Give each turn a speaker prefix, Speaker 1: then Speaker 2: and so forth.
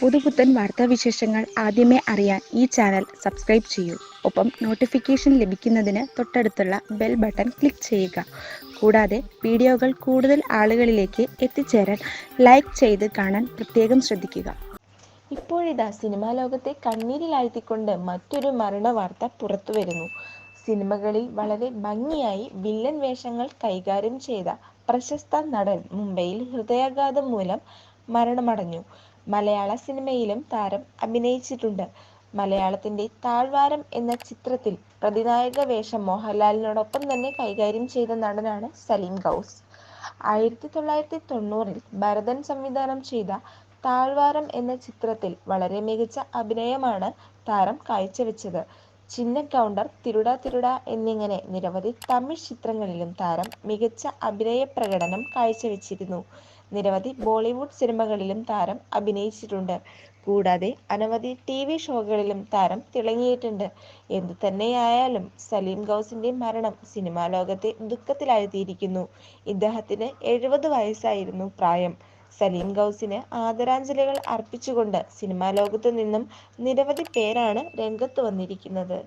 Speaker 1: പുതുപുത്തൻ വാർത്താവിശേഷങ്ങൾ ആദ്യമേ അറിയാൻ ഈ ചാനൽ സബ്സ്ക്രൈബ് ചെയ്യൂ. ഒപ്പം നോട്ടിഫിക്കേഷൻ ലഭിക്കുന്നതിന് തൊട്ടടുത്തുള്ള ബെൽ ബട്ടൺ ക്ലിക്ക് ചെയ്യുക. കൂടാതെ വീഡിയോകൾ കൂടുതൽ ആളുകളിലേക്ക് എത്തിച്ചേരാൻ ലൈക്ക് ചെയ്ത് കാണാൻ പ്രത്യേകം ശ്രദ്ധിക്കുക.
Speaker 2: ഇപ്പോഴിതാ സിനിമാ ലോകത്തെ കണ്ണീരിലാഴ്ത്തിക്കൊണ്ട് മറ്റൊരു മരണ വാർത്ത പുറത്തു വരുന്നു. സിനിമകളിൽ വളരെ ഭംഗിയായി വില്ലൻ വേഷങ്ങൾ കൈകാര്യം ചെയ്ത പ്രശസ്ത നടൻ മുംബൈയിൽ ഹൃദയാഘാതം മൂലം മരണമടഞ്ഞു. മലയാള സിനിമയിലും താരം അഭിനയിച്ചിട്ടുണ്ട്. മലയാളത്തിന്റെ താഴ്വാരം എന്ന ചിത്രത്തിൽ പ്രതിനായക വേഷം മോഹൻലാലിനോടൊപ്പം തന്നെ കൈകാര്യം ചെയ്ത നടനാണ് സലീം ഗൗസ്. 1990 ഭരതൻ സംവിധാനം ചെയ്ത താഴ്വാരം എന്ന ചിത്രത്തിൽ വളരെ മികച്ച അഭിനയമാണ് താരം കാഴ്ചവെച്ചത്. ചിന്ന കൗണ്ടർ, തിരുടാ തിരുടാ എന്നിങ്ങനെ നിരവധി തമിഴ് ചിത്രങ്ങളിലും താരം മികച്ച അഭിനയ പ്രകടനം കാഴ്ചവെച്ചിരുന്നു. നിരവധി ബോളിവുഡ് സിനിമകളിലും താരം അഭിനയിച്ചിട്ടുണ്ട്. കൂടാതെ അനവധി TV ഷോകളിലും താരം തിളങ്ങിയിട്ടുണ്ട്. എന്തു തന്നെയായാലും സലീം ഗൗസിന്റെ മരണം സിനിമാ ലോകത്തെ ദുഃഖത്തിലാഴ്ത്തിയിരിക്കുന്നു. ഇദ്ദേഹത്തിന് 70 വയസ്സായിരുന്നു പ്രായം. സലീം ഗൗസിന് ആദരാഞ്ജലികൾ അർപ്പിച്ചുകൊണ്ട് സിനിമാ ലോകത്തു നിന്നും നിരവധി പേരാണ് രംഗത്ത് വന്നിരിക്കുന്നത്.